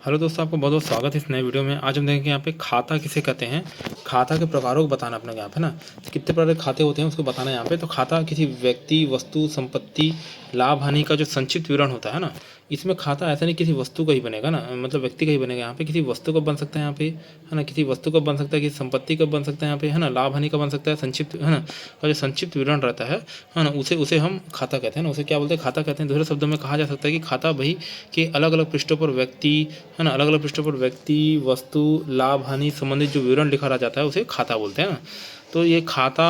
Hello दोस्तों, आपको बहुत बहुत स्वागत है इस नए वीडियो में। आज हम देखेंगे यहाँ पे खाता किसे कहते हैं। खाता के प्रकारों को बताना अपने को यहाँ पे ना, कितने प्रकार के खाते होते हैं उसको बताना है यहाँ पे। तो खाता किसी व्यक्ति, वस्तु, संपत्ति, लाभ हानि का जो संक्षिप्त विवरण होता है ना, इसमें खाता ऐसा नहीं किसी वस्तु का ही बनेगा ना, मतलब व्यक्ति का ही बनेगा। यहाँ पे किसी वस्तु का बन सकता है यहाँ पे, है ना, किसी वस्तु का बन सकता है, किसी संपत्ति का बन सकता है यहाँ पे, है ना, लाभ हानि का बन सकता है, संक्षिप्त, है ना, का जो संक्षिप्त विवरण रहता है ना, उसे उसे हम खाता कहते हैं ना, उसे क्या बोलते हैं, खाता कहते हैं। दूसरे शब्दों में कहा जा सकता है कि खाता बही के अलग अलग पृष्ठों पर व्यक्ति, है ना, अलग अलग पृष्ठों पर व्यक्ति, वस्तु, लाभ हानि संबंधित जो विवरण लिखा रह जाता है उसे खाता बोलते हैं ना। तो ये खाता,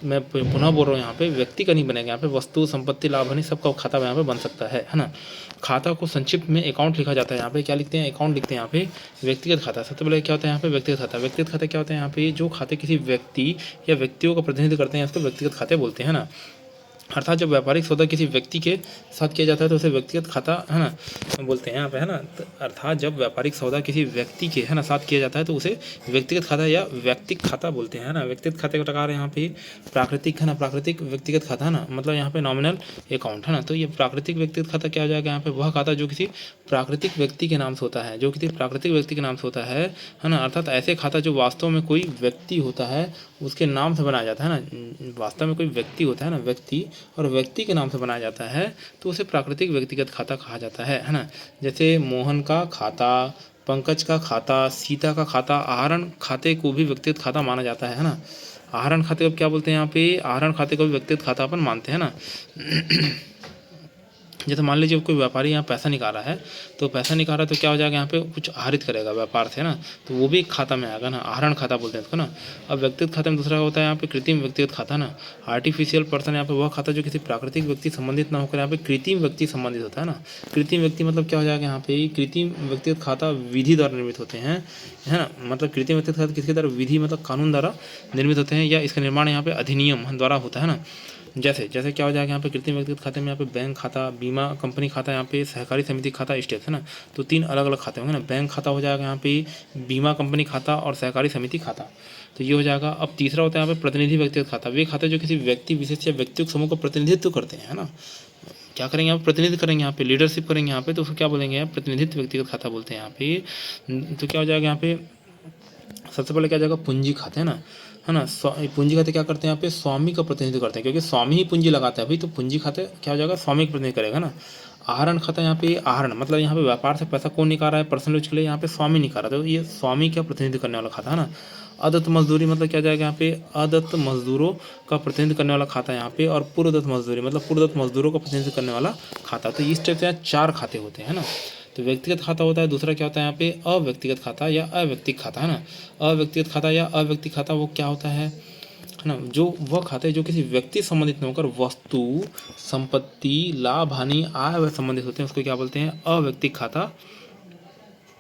मैं पुनः बोल रहा हूँ, यहाँ पे व्यक्ति का नहीं बनेगा, यहाँ पे वस्तु, संपत्ति, लाभ हानि सबका खाता यहाँ पे बन सकता है ना। खाता को संक्षिप्त में अकाउंट लिखा जाता है। यहाँ पे क्या लिखते हैं, अकाउंट लिखते हैं यहाँ पे। व्यक्तिगत खाता सबसे पहले क्या होता है यहाँ पे, व्यक्तिगत खाता। व्यक्तिगत खाता क्या होता है यहाँ पे, जो खाते किसी व्यक्ति या व्यक्तियों का प्रतिनिधित्व करते हैं उसको व्यक्तिगत खाते बोलते हैं ना। अर्थात जब व्यापारिक सौदा किसी व्यक्ति के साथ किया जाता है तो उसे व्यक्तिगत खाता, है ना, बोलते हैं यहाँ पे, है ना। तो अर्थात जब व्यापारिक सौदा किसी व्यक्ति के, है ना, साथ किया जाता है तो उसे व्यक्तिगत खाता या व्यक्तिक खाता बोलते हैं, है ना। व्यक्तिगत खाते का प्रकार यहाँ पे प्राकृतिक, है ना, प्राकृतिक व्यक्तिगत खाता, है ना, मतलब यहाँ पे नॉमिनल अकाउंट, है ना। तो ये प्राकृतिक व्यक्तिगत खाता क्या हो जाएगा यहाँ पे, वह खाता जो किसी प्राकृतिक व्यक्ति के नाम से होता है, जो किसी प्राकृतिक व्यक्ति के नाम से होता है ना। अर्थात ऐसे खाता जो वास्तव में कोई व्यक्ति होता है उसके नाम से बनाया जाता है ना। वास्तव में कोई व्यक्ति होता है ना, व्यक्ति, और व्यक्ति के नाम से बनाया जाता है तो उसे प्राकृतिक व्यक्तिगत खाता कहा जाता है ना। जैसे मोहन का खाता, पंकज का खाता, सीता का खाता, आहरण खाते को भी व्यक्तिगत खाता माना जाता है ना। आहरण खाते को क्या बोलते हैं यहाँ पे, आहरण खाते को भी व्यक्तिगत खाता अपन मानते हैं ना। जैसे मान लीजिए कोई व्यापारी यहाँ पैसा निकाल रहा है, तो पैसा निकाल रहा है तो क्या हो जाएगा यहाँ पे, कुछ आहरित करेगा व्यापार से ना, तो वो भी एक खाता में आएगा ना, आहरण खाता बोलते हैं इसको ना। अब व्यक्तिगत खाते में दूसरा होता है यहाँ पे कृत्रिम व्यक्तिगत खाता ना। आर्टिफिशियल पर्सन यहाँ पे वह खाता जो किसी प्राकृतिक व्यक्ति संबंधित ना होकर यहाँ पे कृत्रिम व्यक्ति संबंधित होता है ना। कृत्रिम व्यक्ति मतलब क्या हो जाएगा यहाँ पे, कृत्रिम व्यक्तिगत खाता विधि द्वारा निर्मित होते हैं, है ना। मतलब कृत्रिम व्यक्तिगत खाता किसके द्वारा, विधि मतलब कानून द्वारा निर्मित होते हैं, या इसका निर्माण यहाँ पे अधिनियम द्वारा होता है ना। जैसे जैसे क्या हो जाएगा यहाँ पे, कृत्रिम व्यक्तिगत खाते में यहाँ पे बैंक खाता, बीमा कंपनी खाता, यहाँ पे सहकारी समिति खाता, स्टेट, है ना। तो तीन अलग अलग खाते होंगे ना। बैंक खाता हो जाएगा यहाँ पे, बीमा कंपनी खाता और सहकारी समिति खाता, तो ये हो जाएगा। अब तीसरा होता है यहाँ पे प्रतिनिधि व्यक्तिगत खाता। वे खाते जो किसी व्यक्ति विशेष या व्यक्तिगत समूह का प्रतिनिधित्व करते हैं, है ना। क्या करेंगे यहाँ पे, प्रतिनिधित्व करेंगे, यहाँ पे लीडरशिप करेंगे यहाँ पे, तो उसको क्या बोलेंगे, यहाँ प्रतिनिधित्व व्यक्तिगत खाता बोलते हैं यहाँ पे। तो क्या हो जाएगा यहाँ पे, सबसे पहले क्या जाएगा, पूंजी खाते, है ना। पूंजी खाते क्या करते हैं यहाँ पे, स्वामी का प्रतिनिधित्व करते हैं, क्योंकि स्वामी ही पूंजी लगाता है भाई, तो पूंजी खाते क्या हो जाएगा, स्वामी का प्रतिनिधित्व करेगा ना। आहरण खाता यहाँ पे, आहरण मतलब यहाँ पे व्यापार से पैसा कौन निकाल रहा है, पर्सनल यूज के लिए, यहाँ पे स्वामी निकाल रहा है, तो ये स्वामी का प्रतिनिधित्व करने वाला खाता है ना। अदत्त मजदूरी मतलब क्या जाएगा यहाँ पे, अदत्त मजदूरों का प्रतिनिधित्व करने वाला खाता है यहाँ पे। और पूर्वदत्त मजदूरी मतलब पूर्वदत्त मजदूरों का प्रतिनिधित्व करने वाला खाता। तो इस टाइप से यहाँ चार खाते होते हैं ना। तो व्यक्तिगत खाता होता है, दूसरा क्या होता है यहाँ पे, अव्यक्तिगत खाता या अव्यक्तिक खाता, है ना। अव्यक्तिगत खाता या अव्यक्तिक खाता वो क्या होता है ना, जो वह खाता है जो किसी व्यक्ति संबंधित न होकर वस्तु, संपत्ति, लाभ हानि, आय व संबंधित होते हैं, उसको क्या बोलते हैं, अव्यक्तिक खाता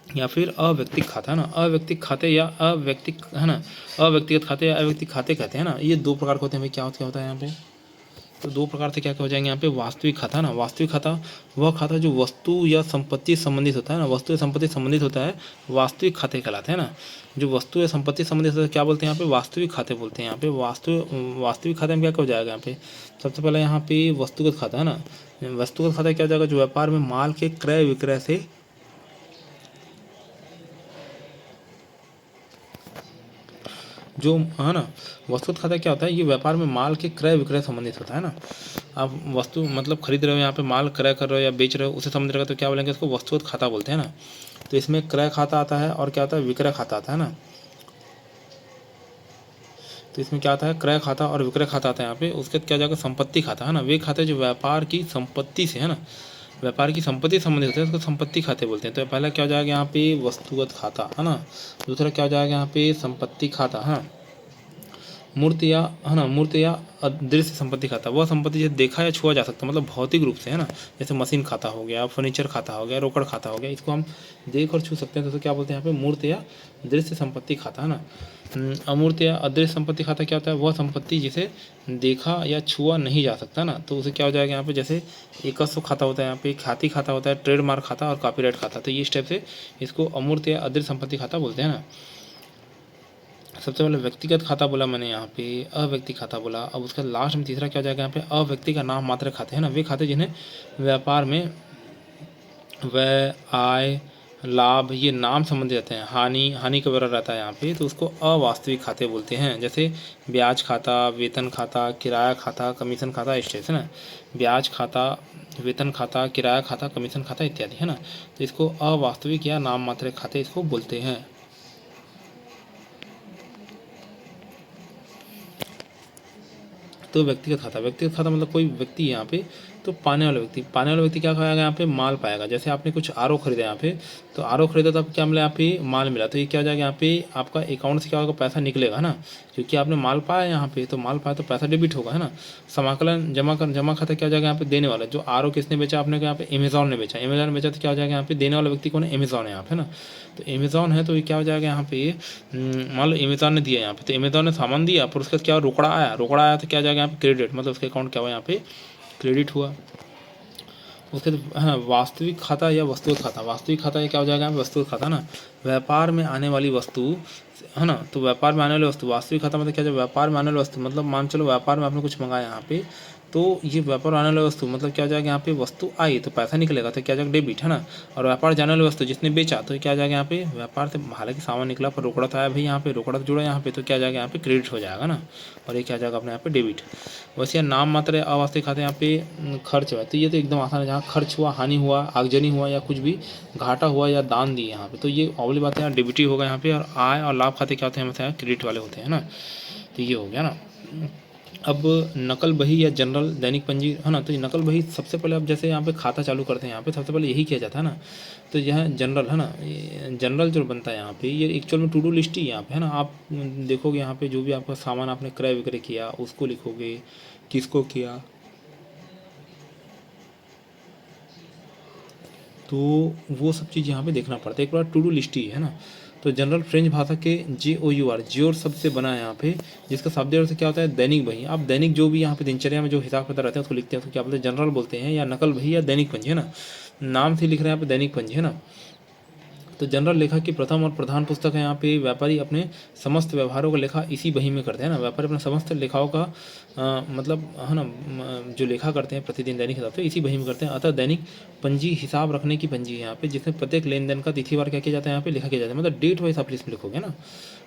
या फिर अव्यक्तिक खाता, है ना। अव्यक्तिक खाते या अव्यक्तिक, है ना, अव्यक्तिगत खाते या अव्यक्तिक खाते कहते हैं ना। ये दो प्रकार के होते हैं भाई। क्या होता है यहाँ पे, तो दो प्रकार से क्या क्या हो जाएंगे यहाँ पे, वास्तविक खाता ना। वास्तविक खाता वह खाता जो वस्तु या संपत्ति संबंधित होता है ना, वस्तु या संपत्ति संबंधित होता है, वास्तविक खाते कहलाते हैं ना। जो वस्तु या संपत्ति संबंधित होता है क्या बोलते हैं यहाँ पे, वास्तविक खाते बोलते हैं यहाँ पे। वास्तविक खाते में क्या क्या हो जाएगा यहाँ पे, सबसे पहले यहाँ पे वस्तुगत खाता, है ना। वस्तुगत खाता क्या हो जाएगा, जो व्यापार में माल के क्रय विक्रय से, जो, है ना, वस्तुगत खाता क्या होता है, ये व्यापार में माल के क्रय विक्रय संबंधित होता है ना। आप वस्तु मतलब खरीद रहे हो, यहाँ पे माल क्रय कर रहे हो या बेच रहे हो, उसे संबंधित रहेगा तो क्या बोलेंगे, इसको वस्तुगत खाता बोलते हैं ना। तो इसमें क्रय खाता आता है और क्या आता है, विक्रय खाता आता है ना। तो इसमें क्या आता है, क्रय खाता और विक्रय खाता आता है यहाँ पे। उसके बाद क्या जाएगा, संपत्ति खाता, है ना। वे खाते जो व्यापार की संपत्ति से, है ना, व्यापार की संपत्ति संबंधित होते हैं, उसको संपत्ति खाते बोलते हैं। तो पहला क्या हो जाएगा यहाँ पे, वस्तुगत खाता, है ना। दूसरा क्या हो जाएगा यहाँ पे, संपत्ति खाता, है। मूर्त या, है ना, मूर्त या अदृश्य संपत्ति खाता, वह संपत्ति जैसे देखा या छुआ जा सकता, मतलब भौतिक रूप से, है ना। जैसे मशीन खाता हो गया, फर्नीचर खाता हो गया, रोकड़ खाता हो गया, इसको हम देख और छू सकते हैं, तो क्या बोलते हैं यहाँ पे, मूर्त या दृश्य संपत्ति खाता, है ना। अमूर्त या अदृश्य संपत्ति खाता क्या होता है, वह संपत्ति जिसे देखा या छुआ नहीं जा सकता ना, तो उसे क्या हो जाएगा यहाँ पे, जैसे एकस्व खाता होता है यहाँ पे, ख्याति खाता होता है, ट्रेडमार्क खाता और कॉपीराइट खाता। तो ये इस टाइप से इसको अमूर्त या अदृश्य संपत्ति खाता बोलते हैं ना। सबसे पहले व्यक्तिगत खाता बोला मैंने यहाँ पे, अव्यक्ति खाता बोला। अब उसका लास्ट में तीसरा क्या हो जाएगा यहाँ पे, अव्यक्ति का नाम मात्र खाते हैं ना। वे खाते जिन्हें व्यापार में व्यय, आय, लाभ ये नाम संबंधित रहते हैं। हानि, हानि का विवरण रहता है यहाँ पे, तो उसको अवास्तविक खाते बोलते हैं। जैसे ब्याज खाता, वेतन खाता, किराया खाता, कमीशन खाता, स्टेस है ना। ब्याज खाता, वेतन खाता, किराया खाता, कमीशन खाता इत्यादि है ना। तो इसको अवास्तविक या नाम मात्र खाते इसको बोलते हैं। तो व्यक्तिगत खाता, व्यक्तिगत खाता मतलब कोई व्यक्ति यहाँ पे, तो पाने वाला व्यक्ति क्या खाएगा यहाँ पे, माल पाएगा। जैसे आपने कुछ आर ओ खरीदा यहाँ पे, तो आर ओ खरीदा तो आपको क्या मिला, यहाँ पे माल मिला, तो ये क्या हो जाएगा यहाँ पे आपका अकाउंट से क्या होगा, पैसा निकलेगा है ना, क्योंकि आपने माल पाया यहाँ पे, तो माल पाया तो पैसा डेबिट होगा है ना। समाकलन जमा खाता क्या हो जाएगा यहाँ पे, देने वाला। जो आर ओ किसने बेचा आपने, यहाँ पे अमेजॉन ने बेचा, तो क्या हो जाएगा यहाँ पे, देने वाला व्यक्ति कौन है, अमेजॉन है यहाँ पे ना। तो अमेजॉन है तो ये क्या हो जाएगा यहाँ पे, मान लो अमेजॉन ने दिया यहाँ पे, तो अमेजॉन ने सामान दिया, पर उसका क्या रोकड़ा आया तो क्या हो जाएगा यहाँ पे, क्रेडिट, मतलब उसके अकाउंट क्या हुआ यहाँ पे, क्रेडिट हुआ। उसके है ना वास्तविक खाता या वस्तुगत खाता, वास्तविक खाता ये क्या हो जाएगा, वस्तुगत खाता ना, व्यापार में आने वाली वस्तु है ना। तो व्यापार में आने वाली वस्तु, वास्तविक खाता मतलब क्या, जब व्यापार में आने वाली वस्तु, मतलब मान चलो व्यापार में आपने कुछ मंगाया यहाँ पे, तो ये व्यापार आने वाली वस्तु मतलब क्या हो जाएगा यहाँ पे, वस्तु आई तो पैसा निकलेगा, तो क्या जाएगा, डेबिट है ना। और व्यापार जाने वाली वस्तु जिसने बेचा, तो क्या जाएगा यहाँ पे, व्यापार से हालांकि सामान निकला पर रोकड़ा तो आया भाई यहाँ पे, रोकड़ा तो जुड़ा यहाँ पे, तो क्या जाएगा यहाँ पे, क्रेडिट हो जाएगा ना। और ये क्या जाएगा अपने यहाँ पे, डेबिट। वैसे यह नाम मात्र अवास्तविक खाते यहाँ पे खर्च है, तो ये तो एकदम आसान है, जहाँ खर्च हुआ, हानि हुआ, आगजनी हुआ, या कुछ भी घाटा हुआ या दान दिए यहाँ पे, तो ये अवली बात है यहाँ, डेबिट ही होगा यहाँ पे। और आय और लाभ खाते क्या होते हैं, मतलब क्रेडिट वाले होते हैं ना। तो ये हो गया ना। अब नकल बही या जनरल दैनिक पंजी है ना। तो ये नकल बही सबसे पहले, अब जैसे यहाँ पे खाता चालू करते हैं यहाँ पे, सबसे पहले यही किया जाता है ना। तो यह जनरल है ना, जनरल जो बनता है यहाँ पे, ये एक्चुअल में टू डू लिस्ट ही यहाँ पे है ना। आप देखोगे यहाँ पे जो भी आपका सामान आपने क्रय विक्रय किया उसको लिखोगे, किसको किया, तो वो सब चीज़ यहाँ पे देखना पड़ता है। एक बार टू डू लिस्ट ही है ना। तो जनरल फ्रेंच भाषा के JOUR ज्योर शब्द से बना है यहाँ पे, जिसका शब्द अर्थ क्या होता है, दैनिक बही। आप दैनिक जो भी यहाँ पे दिनचर्या में जो हिसाब किताब रहते हैं उसको लिखते हैं, उसको क्या बोलते हैं, जनरल बोलते हैं, या नकल बही या दैनिक पंजी है ना। नाम से लिख रहे हैं यहाँ पे दैनिक पंजी है ना। तो जनरल लेखा की प्रथम और प्रधान पुस्तक है यहाँ पे। व्यापारी अपने समस्त व्यवहारों का लेखा इसी बही में करते हैं ना। व्यापारी अपने समस्त लेखाओं का मतलब है ना, जो लेखा करते हैं प्रतिदिन दैनिक हिसाब से, इसी बही में करते हैं। अतः दैनिक पंजी हिसाब रखने की पंजी है यहाँ पे, जिसमें प्रत्येक लेन देन का तिथिवार क्या किया जाता है यहाँ पे, लिखा किया जाता है। मतलब डेट वाइज आप इसमें लिखोगे ना,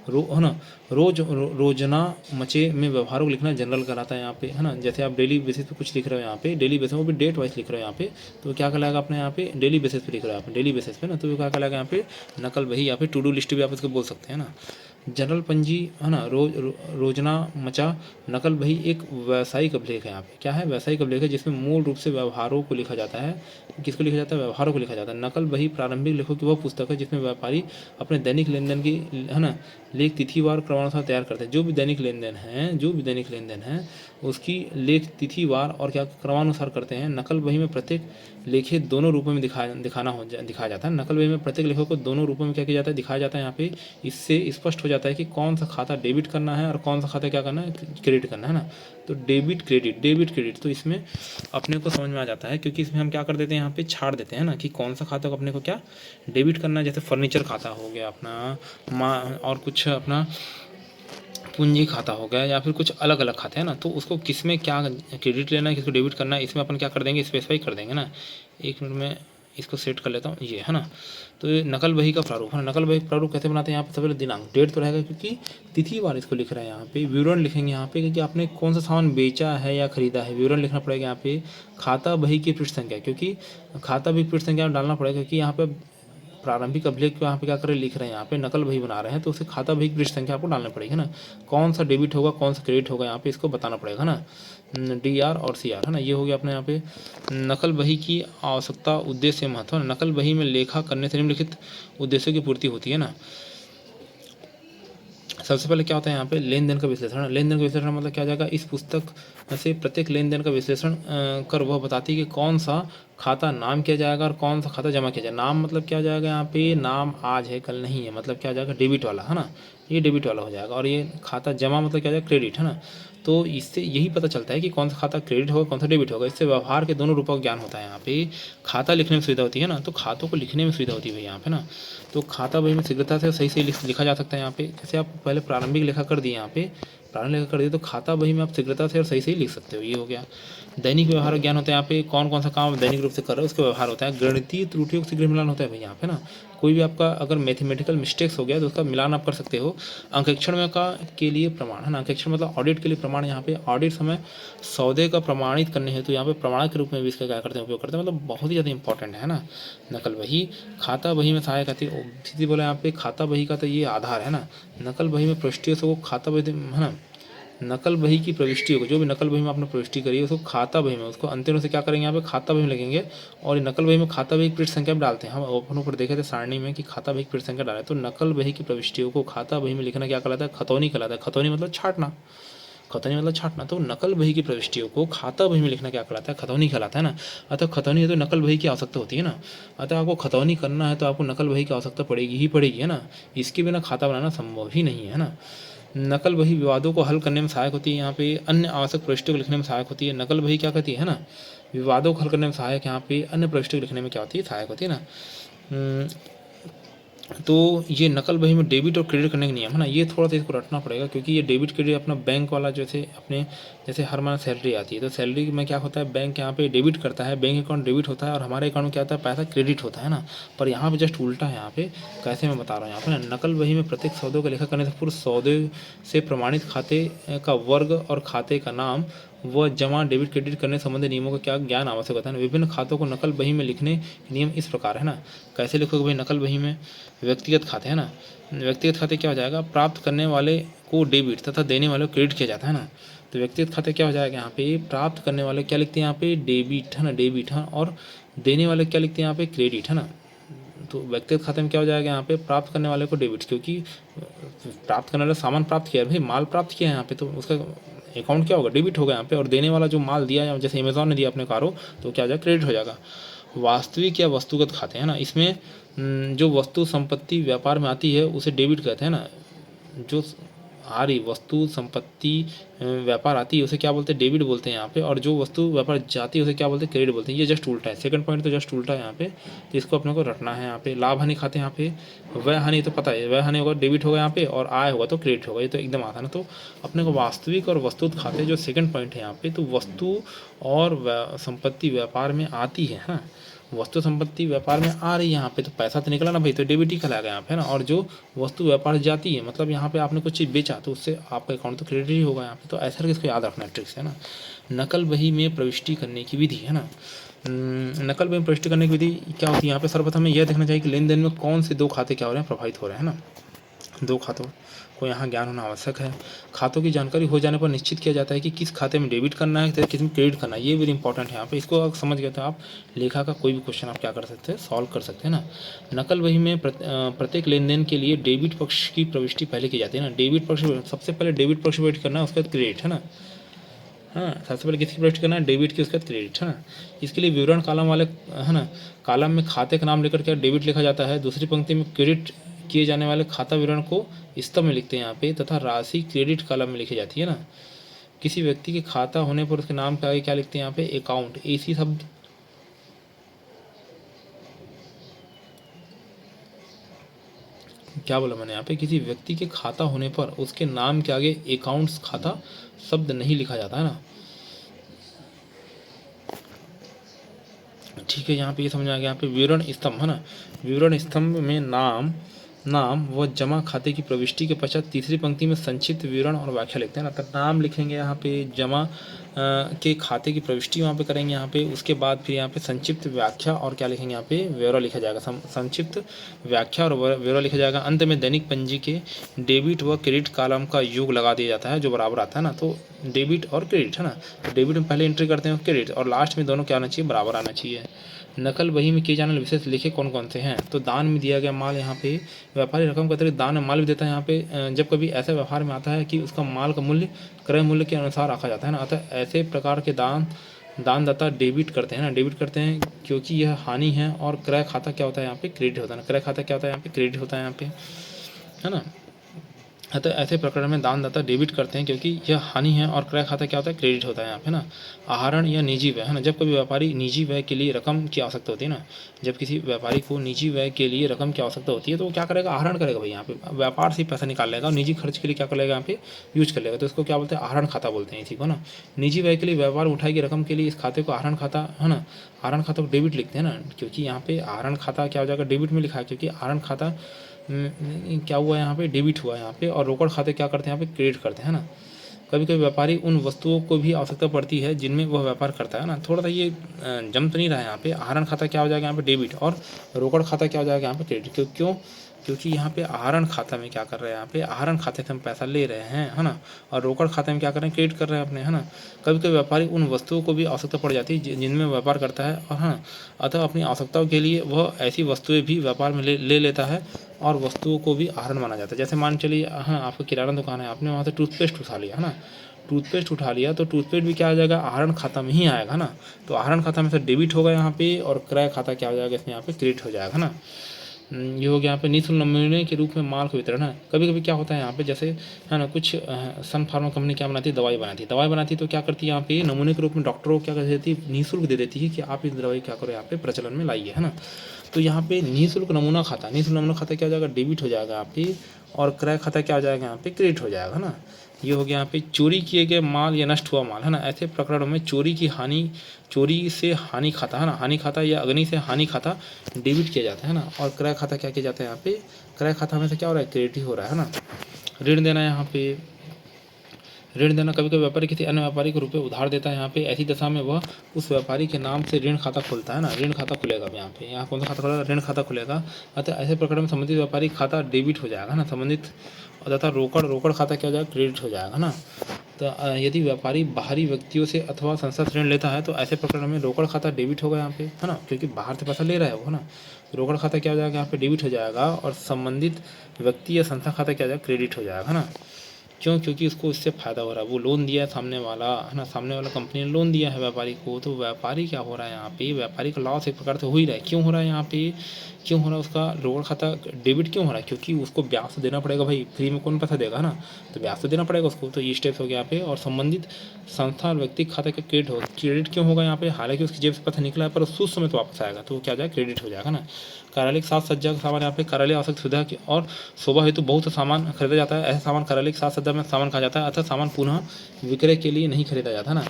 है ना। रोजना मचे में व्यवहारों को लिखना जनरल कहलाता है यहाँ पे है ना। जैसे आप डेली बेसिस पे कुछ लिख रहे हो यहाँ पे, डेली बेसिस वो भी डेट वाइज लिख रहे हो यहाँ पे, तो क्या कहलाएगा अपने यहाँ पे, डेली बेसिस पे लिख रहे हो आप, डेली बेसिस पे ना, तो क्या कहलाएगा यहाँ पे, नकल बही या फिर टू डू लिस्ट भी आप इसको बोल सकते हैं ना। जनरल पंजी है ना, रोजना मचा नकल बही एक व्यावसायिक अभिलेख है यहाँ पे। क्या है, व्यावसायिक अभिलेख है, जिसमें मूल रूप से व्यवहारों को लिखा जाता है। किसको लिखा जाता है, व्यवहारों को लिखा जाता है। नकल बही प्रारंभिक लेखों की वह पुस्तक है जिसमें व्यापारी अपने दैनिक लेन देन की है ना लेख तिथिवार क्रमानुसार तैयार करते हैं। जो भी दैनिक लेन देन है उसकी लेख तिथिवार और क्या क्रमानुसार करते हैं। नकल बही में प्रत्येक लेखे दोनों रूपों में दिखाया जाता है। नकल बही में प्रत्येक लेखों को दोनों रूपों में क्या किया जाता है, दिखाया जाता है यहाँ पे। इससे स्पष्ट हो जाता है कि कौन सा खाता डेबिट करना है और कौन सा खाता क्या करना है, क्रेडिट करना है ना। तो डेबिट क्रेडिट तो इसमें अपने को समझ में आ जाता है, क्योंकि इसमें हम क्या कर देते हैं, यहाँ पे छाड़ देते हैं ना कि कौन सा खाता को अपने को क्या डेबिट करना है। जैसे फर्नीचर खाता हो गया अपना, और कुछ अपना पूंजी खाता हो गया, या फिर कुछ अलग अलग खाते हैं ना, तो उसको किस में क्या क्रेडिट लेना है, किसको डेबिट करना है, इसमें अपन क्या कर देंगे, स्पेसिफाई कर देंगे ना। एक मिनट में इसको सेट कर लेता हूँ, ये है ना। तो ये नकल बही का प्रारूप है ना। नकल बही प्रारूप कैसे बनाते हैं, यहाँ पे सबसे पहले दिनांक, डेट तो रहेगा क्योंकि तिथिवार इसको लिख रहे हैं यहाँ पे। विवरण लिखेंगे यहाँ पे, क्योंकि आपने कौन सा सामान बेचा है या खरीदा है, विवरण लिखना पड़ेगा यहाँ पे। खाता बही की पृष्ठ संख्या, क्योंकि खाता बही पृष्ठ संख्या डालना पड़ेगा, क्योंकि यहाँ पे प्रारंभिक अभिलेख को यहाँ पे क्या कर रहे, लिख रहे हैं यहाँ पे, नकल बही बना रहे हैं, तो उसे खाता बही की पृष्ठ संख्या आपको डालना पड़ेगी ना। कौन सा डेबिट होगा कौन सा क्रेडिट होगा यहाँ पे इसको बताना पड़ेगा ना। DR और CR है ना, ये हो गया अपने यहाँ पे। नकल बही की आवश्यकता, उद्देश्य, महत्व। नकल बही में लेखा करने से निम्नलिखित उद्देश्यों की पूर्ति होती है ना। सबसे पहले क्या होता है यहाँ पे, लेन देन का विश्लेषण। लेन देन का विश्लेषण मतलब क्या जाएगा, इस पुस्तक से प्रत्येक लेन देन का विश्लेषण कर वह बताती है कि कौन सा खाता नाम किया जाएगा और कौन सा खाता जमा किया जाएगा। नाम मतलब क्या हो जाएगा यहाँ पे, नाम आज है कल नहीं है, मतलब क्या हो जाएगा, डेबिट वाला है ना, ये डेबिट वाला हो जाएगा। और ये खाता जमा मतलब क्या हो जाएगा, क्रेडिट है ना। तो इससे यही पता चलता है कि कौन सा खाता क्रेडिट होगा कौन सा डेबिट होगा। इससे व्यवहार के दोनों रूपों का ज्ञान होता है यहाँ पे। खाता लिखने में सुविधा होती है ना, तो खातों को लिखने में सुविधा होती है यहाँ पे ना। तो खाता बही में शीघ्रता से सही लिखा जा सकता है यहाँ पे। जैसे आप पहले प्रारंभिक लेखा कर दिए यहाँ पे, प्रारंभिक लेखा कर दिए, तो खाता बही में आप शीघ्रता से और सही लिख सकते हो, ये हो गया। दैनिक व्यवहार ज्ञान होता है यहाँ पे, कौन कौन सा काम दैनिक रूप से कर रहे हो उसका व्यवहार होता है। गणितीय त्रुटियों को शीघ्र मिलान होता है भाई यहाँ पे ना। कोई भी आपका अगर मैथमेटिकल मिस्टेक्स हो गया तो उसका मिलान आप कर सकते हो अंकेक्षण में का के लिए प्रमाण, है ना। अंकेक्षण मतलब ऑडिट के लिए प्रमाण। यहाँ पे ऑडिट समय सौदे का प्रमाणित करने हेतु यहाँ पे प्रमाण के रूप में भी इसका क्या करते हैं, उपयोग करते हैं। मतलब बहुत ही ज़्यादा इंपॉर्टेंट है ना नकल बही। खाता बही में सहायक आती है, सीधी बोला यहाँ पे खाता बही का तो ये आधार है ना। नकल बही में प्रविष्टियों से वो खाता बही, है ना। नकल बही की प्रविष्टियों को, जो भी नकल बही में आपने प्रविष्टि करी है उसको खाता बही में, उसको अंतिम से क्या करेंगे यहाँ पे खाता बही में लिखेंगे। और नकल बही में खाता बही की पृष्ठ संख्या में डालते हैं। हम अपन ऊपर देखे थे सारणी में कि खाता बही की पृष्ठ संख्या डाले, तो नकल बही की प्रविष्टियों को खाता बही में लिखना क्या कहलाता है, खतौनी कहलाता है। खतौनी मतलब छाटना, खतौनी मतलब छाटना। तो नकल बही की प्रविष्टियों को खाता बही में लिखना क्या कहलाता है, खतौनी कहलाता है ना। अतः खतौनी है तो नकल बही की आवश्यकता होती है ना। अतः आपको खतौनी करना है तो आपको नकल बही की आवश्यकता पड़ेगी ही पड़ेगी, है ना। इसके बिना खाता बनाना संभव ही नहीं है ना। नकल बही विवादों को हल करने में सहायक होती है। यहाँ पे अन्य आवश्यक प्रविष्टियों को लिखने में सहायक होती है। नकल बही क्या कहती है ना, विवादों को हल करने में सहायक, यहाँ पे अन्य प्रविष्टियों को लिखने में क्या होती है, सहायक होती है ना। तो ये नकल बही में डेबिट और क्रेडिट करने का नियम है ना, ये थोड़ा सा इसको रटना पड़ेगा, क्योंकि ये डेबिट क्रेडिट अपना बैंक वाला जैसे अपने जैसे हर महीने सैलरी आती है तो सैलरी में क्या होता है, बैंक यहाँ पे डेबिट करता है, बैंक अकाउंट डेबिट होता है और हमारे अकाउंट में क्या होता है, पैसा क्रेडिट होता है ना। पर यहाँ पे जस्ट उल्टा है। यहाँ पे कैसे मैं बता रहा हूँ, यहाँ पे ना नकल बही में प्रत्येक सौदे को लेखा करने से पूर्व सौदे से प्रमाणित खाते का वर्ग और खाते का नाम व जमा डेबिट क्रेडिट करने संबंधी नियमों का क्या ज्ञान आवश्यक होता है। विभिन्न खातों को नकल बही में लिखने के नियम इस प्रकार है ना। कैसे लिखोगे भाई नकल बही में, व्यक्तिगत खाते, है ना। व्यक्तिगत खाते क्या हो जाएगा, प्राप्त करने वाले को डेबिट तथा देने वाले को क्रेडिट किया जाता है ना। तो व्यक्तिगत खाते क्या हो जाएगा, यहाँ पे प्राप्त करने वाले क्या लिखते हैं यहाँ पे डेबिट, है ना, डेबिट, है। और देने वाले क्या लिखते हैं यहाँ पे क्रेडिट, है ना। तो व्यक्तिगत खाते में क्या हो जाएगा, यहाँ पे प्राप्त करने वाले को डेबिट, क्योंकि प्राप्त करने वाला सामान प्राप्त किया है भाई, माल प्राप्त किया है यहाँ पे, तो उसका अकाउंट क्या होगा, डेबिट होगा यहाँ पे। और देने वाला जो माल दिया, जैसे अमेजोन ने दिया अपने कारों, तो क्या हो जाएगा, क्रेडिट हो जाएगा। वास्तविक या वस्तुगत खाते, है ना, इसमें जो वस्तु संपत्ति व्यापार में आती है उसे डेबिट कहते हैं ना। जो आ रही वस्तु संपत्ति व्यापार आती है उसे क्या बोलते हैं, डेबिट बोलते हैं यहाँ पे। और जो वस्तु व्यापार जाती है उसे क्या बोलते हैं, क्रेडिट बोलते हैं। ये जस्ट उल्टा है, सेकंड पॉइंट तो जस्ट उल्टा है यहाँ पे, तो इसको अपने को रटना है। यहाँ पे लाभ हानि खाते, यहाँ पे व्यय हानि तो पता है, व्यय हानि होगा डेबिट होगा यहाँ पे, और आय होगा तो क्रेडिट होगा, ये तो एकदम आसान है। तो अपने को वास्तविक और वस्तुत खाते जो सेकंड पॉइंट है यहाँ पे, तो वस्तु और संपत्ति व्यापार में आती है ना, वस्तु संपत्ति व्यापार में आ रही है यहाँ पे, तो पैसा तो निकला ना भाई, तो डेबिट ही कहलाएगा यहाँ पे, है ना। और जो वस्तु व्यापार जाती है, मतलब यहाँ पे आपने कुछ चीज़ बेचा तो उससे आपका अकाउंट तो क्रेडिट ही होगा यहाँ पे। तो ऐसा करके इसको याद रखना ट्रिक्स, है ना। नकल बही में प्रविष्टि करने की विधि, है ना। नकल बही में प्रविष्टि करने की विधि क्या होती है, यहाँ पे सर्वप्रथम हमें यह देखना चाहिए कि लेन देन में कौन से दो खाते क्या हो रहे हैं, प्रभावित हो रहे हैं, है ना। दो खातों को यहाँ ज्ञान होना आवश्यक है। खातों की जानकारी हो जाने पर निश्चित किया जाता है कि किस खाते में डेबिट करना है, किस में क्रेडिट करना है। ये वेरी इंपॉर्टेंट है यहाँ पे, इसको अगर समझ गए तो आप लेखा का कोई भी क्वेश्चन आप क्या कर सकते हैं, सॉल्व कर सकते हैं ना। नकल बही में प्रत्येक लेन देन के लिए डेबिट पक्ष की प्रविष्टि पहले की जाती है ना। डेबिट पक्ष सबसे पहले डेबिट पक्ष प्रविष्ट करना है, उसके बाद क्रेडिट, है ना। हाँ, सबसे पहले किसकी प्रविष्टि करना है, डेबिट की, उसके बाद क्रेडिट, है ना। इसके लिए विवरण कॉलम वाले, है ना, कॉलम में खाते का नाम लेकर के डेबिट लिखा जाता है। दूसरी पंक्ति में क्रेडिट किए जाने वाले खाता विवरण को स्तंभ में लिखते हैं यहाँ पे, तथा राशि क्रेडिट कॉलम में लिखी जाती है ना। किसी व्यक्ति के खाता होने पर उसके नाम के आगे क्या लिखते हैं यहाँ पे, अकाउंट, इसी शब्द क्या बोला मैंने यहाँ पे, किसी व्यक्ति के खाता होने पर उसके नाम के आगे अकाउंट्स खाता शब्द नहीं लिखा जाता है ना। ठीक है, यहाँ पे ये समझ आ गया। यहाँ पे विवरण स्तंभ, है ना, विवरण स्तंभ में नाम व जमा खाते की प्रविष्टि के पश्चात तीसरी पंक्ति में संक्षिप्त विवरण और व्याख्या लिखते हैं ना। तो नाम लिखेंगे यहाँ पे, जमा के खाते की प्रविष्टि वहाँ पे करेंगे यहाँ पे, उसके बाद फिर यहाँ पे संक्षिप्त व्याख्या और क्या लिखेंगे यहाँ पे, ब्यौरा लिखा जाएगा। संक्षिप्त व्याख्या और ब्यौरा लिखा जाएगा। अंत में दैनिक पंजी के डेबिट व क्रेडिट कॉलम का योग लगा दिया जाता है जो बराबर आता है ना। तो डेबिट और क्रेडिट, है ना, तो डेबिट में पहले एंट्री करते हैं क्रेडिट, और लास्ट में दोनों क्या आना चाहिए, बराबर आना चाहिए। नकल बही में किए जाने वाले विशेष लिखे कौन कौन से हैं, तो दान में दिया गया माल, यहाँ पे व्यापारी रकम के अतिरिक्त दान में माल भी देता है। यहाँ पे जब कभी ऐसा व्यवहार में आता है कि उसका माल का मूल्य क्रय मूल्य के अनुसार रखा जाता है ना, अतः ऐसे प्रकार के दानदाता डेबिट करते हैं ना, डेबिट करते हैं क्योंकि यह हानि है। और क्रय खाता क्या होता है यहाँ पे, क्रेडिट होता है ना। क्रय खाता क्या होता है यहाँ पे, क्रेडिट होता है यहाँ पे, है ना। अतः ऐसे प्रकरण में दानदाता डेबिट करते हैं क्योंकि यह हानि है, और क्रय खाता क्या होता है, क्रेडिट होता है यहाँ पे ना। आहरण या निजी व्यय है ना, जब कभी व्यापारी निजी व्यय के लिए रकम की आवश्यकता होती है ना, जब किसी व्यापारी को निजी व्यय के लिए रकम की आवश्यकता होती है तो वो क्या करेगा, आहरण करेगा भाई, यहाँ पे व्यापार से पैसा निकाल लेगा और निजी खर्च के लिए क्या कर लेगा, यहाँ पे यूज कर लेगा। तो इसको क्या बोलते हैं, आहरण खाता बोलते हैं इसी को ना। निजी व्यय के लिए व्यापार उठाई की रकम के लिए इस खाते को आहरण खाता है ना, आहरण खाता को डेबिट लिखते हैं ना, क्योंकि यहाँ पे आहरण खाता क्या हो जाएगा, डेबिट में लिखा है, क्योंकि आहरण खाता क्या हुआ यहाँ पे, डेबिट हुआ यहाँ पे, और रोकड़ खाते क्या करते हैं, यहाँ पे क्रेडिट करते हैं ना। कभी कभी व्यापारी उन वस्तुओं को भी आवश्यकता पड़ती है जिनमें वह व्यापार करता है ना। थोड़ा सा ये जम तो नहीं रहा है यहाँ पे। आहरण खाता क्या हो जाएगा यहाँ पे, डेबिट, और रोकड़ खाता क्या हो जाएगा यहाँ पे, क्रेडिट। क्यों? क्योंकि यहाँ पे आहरण खाता में क्या कर रहे हैं, यहाँ पे आहरण खाते से हम पैसा ले रहे हैं, है ना, और रोकड़ खाते में क्या कर रहे हैं, क्रेडिट कर रहे हैं अपने, है ना। कभी कभी व्यापारी उन वस्तुओं को भी आवश्यकता पड़ जाती है जिनमें व्यापार करता है, और हाँ, अतः अपनी आवश्यकताओं के लिए वह ऐसी वस्तुएं भी व्यापार में ले लेता है, और वस्तुओं को भी आहरण माना जाता है। जैसे मान चलिए, हाँ, आपका किराना दुकान है, आपने वहाँ से टूथपेस्ट उठा लिया, है ना, टूथपेस्ट उठा लिया तो टूथपेस्ट भी क्या आ जाएगा, आहरण खाता में ही आएगा ना। तो आहरण खाता में से डेबिट होगा यहाँ पे, और क्रय खाता क्या हो जाएगा, इसमें यहाँ पे क्रेडिट हो जाएगा ना। ये हो गया यहाँ पे निःशुल्क नमूने के रूप में माल का वितरण है। कभी कभी क्या होता है यहाँ पे, जैसे है ना, कुछ सन फार्मा कंपनी क्या बनाती है, दवाई बनाती है, तो क्या करती है यहाँ पे, नमूने के रूप में डॉक्टरों को क्या कर देती है, निःशुल्क दे देती है कि आप इस दवाई क्या करो, यहाँ पे प्रचलन में लाइए, है ना। तो यहाँ पे निःशुल्क नमूना खाता क्या हो जाएगा, डेबिट हो जाएगा यहाँ पे, और क्रय खाता क्या हो जाएगा, यहाँ पे क्रेडिट हो जाएगा ना। ये हो गया यहाँ पे चोरी किए गए माल या नष्ट हुआ माल, है ना। ऐसे प्रकरणों में चोरी से हानि खाता, है ना, हानि खाता या अग्नि से हानि खाता डेबिट किया जाता है ना। और क्रय खाता क्या किया जाता है, यहाँ पे क्रय खाता में से क्या हो रहा है, क्रेडिट ही हो रहा है ना। ऋण देना, यहाँ पे ऋण देना, कभी कभी व्यापारी किसी अन्य व्यापारी को रुपये उधार देता है यहाँ पे। ऐसी दशा में वह उस व्यापारी के नाम से ऋण खाता खोलता है ना, ऋण खाता खुलेगा यहाँ पे। यहाँ कौन सा खाता खुलेगा, ऋण खाता खुलेगा। अतः ऐसे प्रकरण में संबंधित व्यापारी खाता डेबिट हो जाएगा ना, संबंधित, तथा रोकड़ खाता क्या हो जाएगा, क्रेडिट हो जाएगा ना। तो यदि व्यापारी बाहरी व्यक्तियों से अथवा संस्था से ऋण लेता है तो ऐसे प्रकरण में रोकड़ खाता डेबिट होगा यहाँ पे, है ना, क्योंकि बाहर से पैसा ले रहा है वो, है ना। रोकड़ खाता क्या हो जाएगा, यहाँ पे डेबिट हो जाएगा, और संबंधित व्यक्ति या संस्था खाता क्या हो जाएगा, क्रेडिट हो जाएगा, है ना। क्यों? क्योंकि उसको इससे फ़ायदा हो रहा है, वो लोन दिया है सामने वाला, है ना, सामने वाला कंपनी ने लोन दिया है व्यापारी को, तो व्यापारी क्या हो रहा है यहाँ पे, व्यापारी का लॉस एक प्रकार से हो ही रहा है। क्यों हो रहा है यहाँ पे, क्यों हो रहा है, उसका रोकड़ खाता डेबिट क्यों हो रहा है, क्योंकि उसको ब्याज तो देना पड़ेगा भाई, फ्री में कौन पैसा देगा, है ना, तो ब्याज तो देना पड़ेगा उसको। तो ये स्टेप्स हो गया यहाँ पे। और संबंधित संस्था और व्यक्ति खाते का क्रेडिट क्यों होगा यहाँ पे, हालांकि उसकी जेब से पैसा निकला है पर उस समय तो वापस आएगा, तो वो क्या हो जाएगा, क्रेडिट हो जाएगा ना। कार्यालय के साथ सज्जा का सामान, यहाँ पे कार्यालय आवश्यक सुविधा की और शोभा हेतु बहुत सा सामान खरीदा जाता है। ऐसा सामान कार्यालय के साथ सज्जा में सामान कहा जाता है, अर्थात सामान पुनः विक्रय के लिए नहीं खरीदा जाता ना।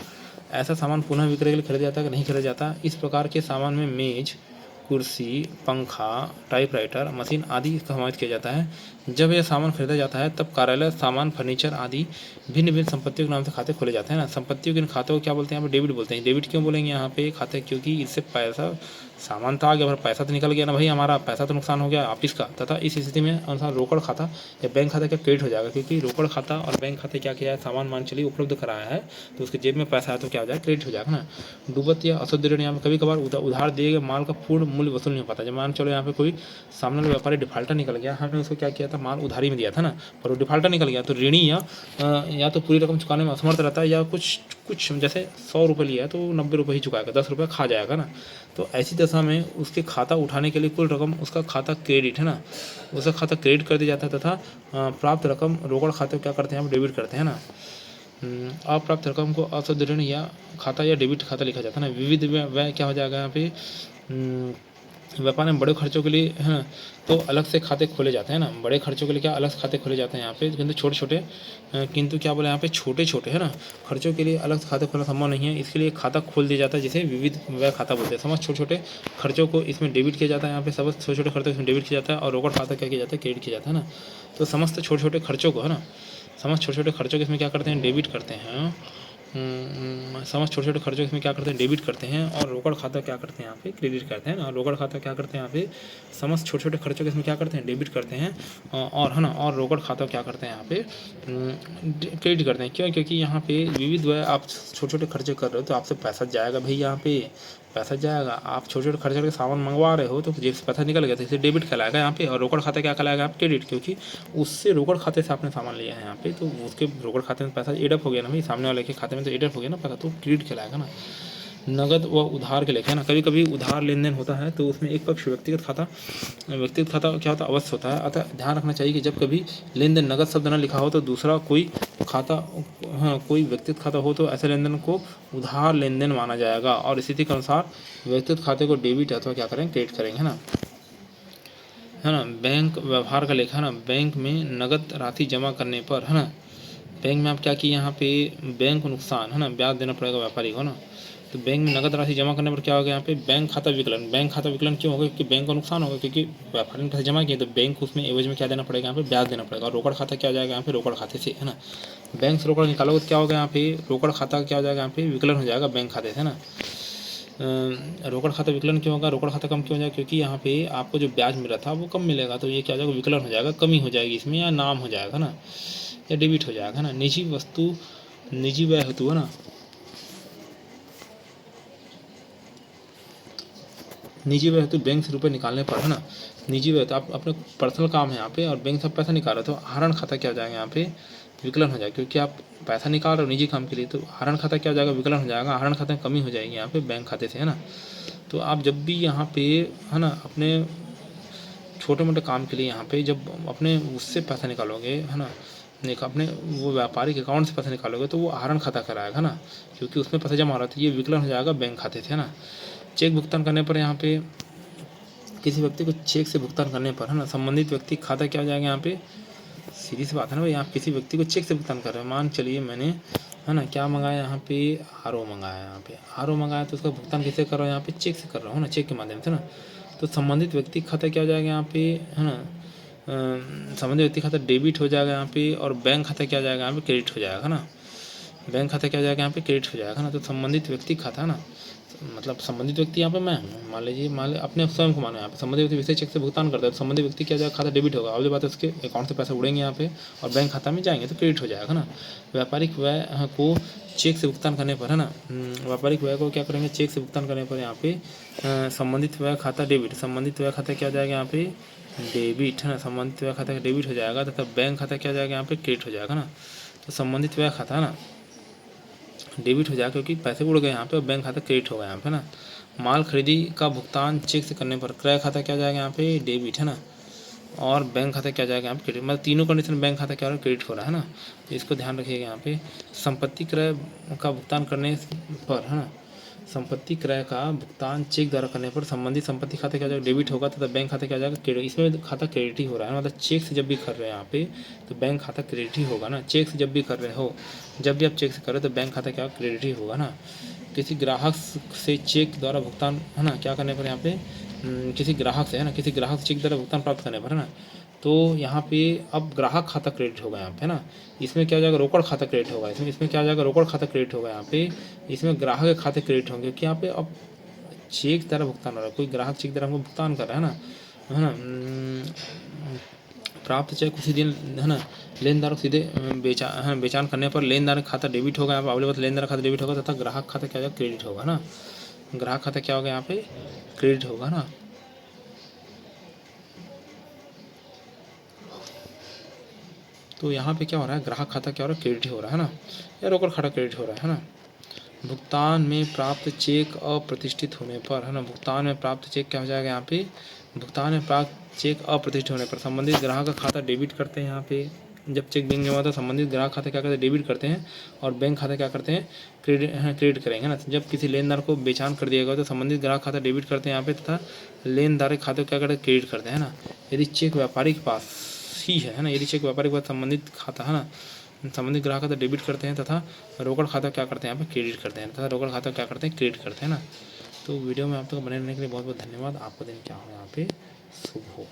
ऐसा सामान पुनः विक्रय के लिए खरीदा जाता है कि नहीं खरीदा जाता। इस प्रकार के सामान में मेज, कुर्सी, पंखा, टाइपराइटर, मशीन आदि समावेश किया जाता है। जब यह सामान खरीदा जाता है तब कार्यालय सामान, फर्नीचर आदि भिन्न भिन्न संपत्तियों के नाम से खाते खोले जाते हैं ना। संपत्तियों के इन खातों को क्या बोलते हैं, यहाँ पे डेबिट बोलते हैं। डेबिट क्यों बोलेंगे यहाँ पे खाते, क्योंकि इससे पैसा, सामान तो आ गया पर पैसा तो निकल गया ना भाई, हमारा पैसा तो नुकसान हो गया ऑफिस का। तथा इस स्थिति में अनुसार रोकड़ खाता या बैंक खाता का क्रेडिट हो जाएगा, क्योंकि रोकड़ खाता और बैंक खाते क्या किया है, सामान मान चलिए उपलब्ध कराया है, तो उसके जेब में पैसा है तो क्या हो जाएगा, क्रेडिट हो जाएगा ना। डूबत या अशुद्ध ऋण, यहाँ पे कभी कभार उधार दिए गए माल का पूर्ण मूल्य वसूल नहीं हो पाता। जब मान चलो यहाँ पे कोई सामने वाला व्यापारी डिफाल्टर निकल गया, हमने उसको क्या किया था, माल उधारी में दिया था ना, पर वो डिफाल्टर निकल गया, तो ऋणी या तो पूरी रकम चुकाने में असमर्थ रहता है, या कुछ जैसे 100 रुपये लिया है तो 90 रुपये ही चुकाएगा, 10 रुपये खा जाएगा ना। तो ऐसी दशा में उसके खाता उठाने के लिए कुल रकम, उसका खाता क्रेडिट, है ना, उसका खाता क्रेडिट कर दिया जाता है, तथा प्राप्त रकम रोकड़ खाते क्या करते हैं, हम डेबिट करते हैं ना। अप्राप्त रकम को अशुद्ध ऋण या खाता या डेबिट खाता लिखा जाता है ना। विविध व्यय क्या हो जाएगा यहाँ पे, व्यापार में बड़े खर्चों के लिए, है ना, तो अलग से खाते खोले जाते हैं ना। बड़े खर्चों के लिए क्या अलग से खाते खोले जाते हैं यहाँ पे, किंतु क्या बोले यहाँ पे, छोटे छोटे, है ना, खर्चों के लिए अलग से खाते खोलना संभव नहीं है, इसके लिए खाता खोल दिया जाता है, जिसे विविध व्यय खाता बोलते हैं। समझ छोटे छोटे खर्चों को इसमें डेबिट किया जाता है, यहाँ पे समझ छोटे छोटे खर्चों को इसमें डेबिट किया जाता है, और रोकड़ खाता क्या किया जाता है, क्रेडिट किया जाता है ना। तो समस्त छोटे छोटे खर्चों को, है ना, समझ छोटे छोटे खर्चों के इसमें क्या करते हैं, डेबिट करते हैं। समझ छोटे छोटे खर्चों इसमें क्या करते हैं, डेबिट करते हैं, और रोकड़ खाता क्या करते हैं, यहाँ पे क्रेडिट करते हैं ना। रोकड़ खाता क्या करते हैं, यहाँ पे समझ छोटे छोटे खर्चों के इसमें क्या करते हैं, डेबिट करते हैं, और है ना, और रोकड़ खाता क्या करते हैं, यहाँ पे क्रेडिट करते हैं। क्यों? क्योंकि यहाँ पे विविध व्यय, आप छोटे छोटे खर्चे कर रहे हो तो आपसे पैसा जाएगा भाई, यहाँ पे पैसा जाएगा। आप छोटे छोटे खर्चे करके सामान मंगवा रहे हो तो जेब से पैसा निकल गया, तो इसे डेबिट कहलाएगा यहाँ पे। और रोकड़ खाता क्या कहलाएगा, आप क्रेडिट, क्योंकि उससे रोकड़ खाते से आपने सामान लिया है यहाँ पे, तो उसके रोकड़ खाते में पैसा एडअप हो गया ना भाई, सामने वाले के खाते में तो एडअप हो गया ना पैसा, तो क्रेडिट कहलाएगा ना। नगद व उधार के लेखे है ना, कभी कभी उधार लेन देन होता है तो उसमें एक पक्ष व्यक्तिगत खाता क्या होता है, अवश्य होता है। अतः ध्यान रखना चाहिए कि जब कभी लेन देन नगद शब्द न लिखा हो तो दूसरा कोई खाता, हाँ, कोई व्यक्तिगत खाता हो तो ऐसे लेन देन को उधार लेन देन माना जाएगा और स्थिति के अनुसार व्यक्तिगत खाते को डेबिट अथवा क्या करेंगे, क्रेडिट करेंगे, है ना। बैंक व्यवहार का लेखा, है ना, बैंक में नगद राशि जमा करने पर, है ना, बैंक में आप क्या किए, यहाँ पे बैंक को नुकसान, है ना, ब्याज देना पड़ेगा व्यापारी को ना। तो बैंक में नगद राशि जमा करने पर क्या होगा, यहाँ पे बैंक खाता विकलन। बैंक खाता विकलन क्यों होगा, क्योंकि बैंक को नुकसान होगा, क्योंकि व्यापारी ने पैसे जमा किए तो बैंक उसमें एवज में क्या देना पड़ेगा, यहाँ पे ब्याज देना पड़ेगा। और रोकड़ खाता क्या हो जाएगा, यहाँ पे रोकड़ खाते से, है ना, बैंक से रोकड़ निकालोगे तो क्या होगा, यहाँ पे रोकड़ खाता क्या हो जाएगा, यहाँ पे विकलन हो जाएगा बैंक खाते से, है ना। रोकड़ खाता विकलन क्यों होगा, रोकड़ खाता कम क्यों हो जाएगा, क्योंकि यहाँ पे आपको जो ब्याज मिल रहा था वो कम मिलेगा, तो ये क्या हो जाएगा, विकलन हो जाएगा, कमी हो जाएगी इसमें, या नाम हो जाएगा ना, या डेबिट हो जाएगा ना। निजी वस्तु, निजी व्यय हेतु, है ना, निजी व्यय हेतु बैंक से रुपये निकालने पर, है ना, निजी व्यय तो आप अपने पर्सनल काम है यहाँ पे और बैंक से पैसा निकाल रहे हो तो आहरण खाता क्या हो जाएगा, यहाँ पे विकलन हो जाएगा, क्योंकि आप पैसा निकाल रहे हो निजी काम के लिए, तो आहरण खाता क्या हो जाएगा, विकलन हो जाएगा। आहरण खाते में कमी हो जाएगी यहाँ पे बैंक खाते से, है ना। तो आप जब भी यहाँ पे, है ना, अपने छोटे मोटे काम के लिए यहाँ पे जब अपने उससे पैसा निकालोगे, है ना, अपने वो व्यापारिक अकाउंट से पैसा निकालोगे तो वो आहरण खाता कराएगा ना, क्योंकि उसमें पैसा जमा हो रहा था, ये विकलन हो जाएगा बैंक खाते से, है ना। चेक भुगतान करने पर, यहाँ पे किसी व्यक्ति को चेक से भुगतान करने पर, है ना, संबंधित व्यक्ति खाता क्या हो जाएगा, यहाँ पे सीधी सी बात है ना भाई, आप किसी व्यक्ति को चेक से भुगतान कर रहे हो। मान चलिए मैंने, है ना, क्या मंगाया, यहाँ पे आर ओ मंगाया, यहाँ पे आर ओ मंगाया तो उसका भुगतान कैसे कर रहा हूँ, यहाँ पे चेक से कर रहा हूँ ना, चेक के माध्यम से ना। तो संबंधित व्यक्ति खाता क्या हो जाएगा, यहाँ पे, है ना, संबंधित व्यक्ति खाता डेबिट हो जाएगा यहाँ पे, और बैंक खाता क्या हो जाएगा, यहाँ पे क्रेडिट हो जाएगा ना। बैंक खाता क्या हो जाएगा, यहाँ पे क्रेडिट हो जाएगा ना। तो संबंधित व्यक्ति खाता ना, मतलब संबंधित व्यक्ति यहाँ पे मैं हूँ, मान लीजिए अपने स्वयं को मानो, यहाँ पे संबंधित व्यक्ति विशेष चेक से भुगतान करता है तो संबंधित व्यक्ति क्या जाएगा, खाता डेबिट होगा, और बात है उसके अकाउंट से पैसे उड़ेंगे यहाँ पे और बैंक खाता में जाएंगे तो क्रेडिट हो जाएगा ना। व्यापारिक व्यय को चेक से भुगतान करने पर, है ना, व्यापारिक व्यय को क्या करेंगे, चेक से भुगतान करने पर यहाँ पे संबंधित व्यय खाता डेबिट, संबंधित व्यय खाता क्या हो जाएगा, यहाँ पे डेबिट, है ना, संबंधित व्यय खाता डेबिट हो जाएगा तथा बैंक खाता क्या हो जाएगा, यहाँ पे क्रेडिट हो जाएगा ना। तो संबंधित व्यय खाता, है ना, डेबिट हो जाएगा क्योंकि पैसे उड़ गए यहाँ पे, और बैंक खाता क्रेडिट होगा यहाँ पे ना। माल खरीदी का भुगतान चेक से करने पर क्रय खाता क्या जाएगा, यहाँ पे डेबिट, है ना, और बैंक खाता क्या जाएगा, यहाँ पे क्रेडिट। मतलब तीनों कंडीशन बैंक खाता क्या हो रहा है, क्रेडिट हो रहा है ना। तो इसको ध्यान रखिएगा यहाँ पे। संपत्ति क्रय का भुगतान करने पर, है ना, संपत्ति क्रय का भुगतान चेक द्वारा करने पर संबंधित संपत्ति खाते क्या जाएगा, डेबिट होगा तथा बैंक खाता क्या जाएगा, क्रेडिट। इसमें खाता क्रेडिट ही हो रहा है, मतलब चेक से जब भी कर रहे हैं यहाँ पे तो बैंक खाता क्रेडिट ही होगा ना। चेक से जब भी कर रहे हो, जब भी आप चेक से कर रहे हो तो बैंक खाता क्या क्रेडिट ही होगा ना। किसी ग्राहक से चेक द्वारा भुगतान, है ना, क्या करने पर यहाँ पे किसी ग्राहक से, है ना, किसी ग्राहक से चेक द्वारा भुगतान प्राप्त करने पर, है ना, तो यहाँ पे अब ग्राहक खाता क्रेडिट होगा यहाँ पे, है ना। इसमें क्या हो जाएगा, रोकड़ खाता क्रेडिट होगा, इसमें क्या हो जाएगा, रोकड़ खाता क्रेडिट होगा यहाँ पे। इसमें ग्राहक के खाते क्रेडिट होंगे क्योंकि यहाँ पे अब चेक द्वारा भुगतान हो रहा है, कोई ग्राहक चेक द्वारा हमको भुगतान कर रहा है ना, है ना। प्राप्त चेक उसी दिन, है ना, लेनदार को सीधे बेचान करने पर लेनदार खाता डेबिट होगा, यहाँ पे अगले बात लेनदार खाता डेबिट होगा तथा ग्राहक खाता क्या होगा, क्रेडिट होगा ना। ग्राहक खाता क्या होगा, यहाँ पे क्रेडिट होगा ना। तो यहाँ पे क्या हो रहा है, ग्राहक खाता क्या हो रहा है, क्रेडिट हो रहा है ना, या रोकड़ खाता क्रेडिट हो रहा है ना। भुगतान में प्राप्त चेक अप्रतिष्ठित होने पर, है ना, भुगतान में प्राप्त चेक क्या हो जाएगा, यहाँ पे भुगतान में प्राप्त चेक अप्रतिष्ठित होने पर संबंधित ग्राहक का खाता डेबिट करते हैं। यहाँ पे जब चेक बैंक जमा होता है संबंधित ग्राहक खाता क्या करते हैं, डेबिट करते हैं, और बैंक खाता क्या करते हैं, क्रेडिट करेंगे ना। जब किसी लेनदार को बेचान कर दिया गया तो संबंधित ग्राहक खाता डेबिट करते हैं यहाँ पे, तथा लेनदार के खाते को क्या करते हैं, क्रेडिट करते हैं ना। यदि चेक व्यापारी के पास ही है ना, यदि चेक व्यापारी के पास संबंधित खाता, है ना, संबंधित ग्राहक खाता डेबिट करते हैं तथा रोकड़ खाता क्या करते हैं, यहाँ पे क्रेडिट करते हैं, तथा रोकड़ खाता क्या करते हैं, क्रेडिट करते हैं ना। तो वीडियो में आप तक बने रहने के लिए बहुत बहुत धन्यवाद। आपका दिन क्या हो यहाँ पे शुभ हो।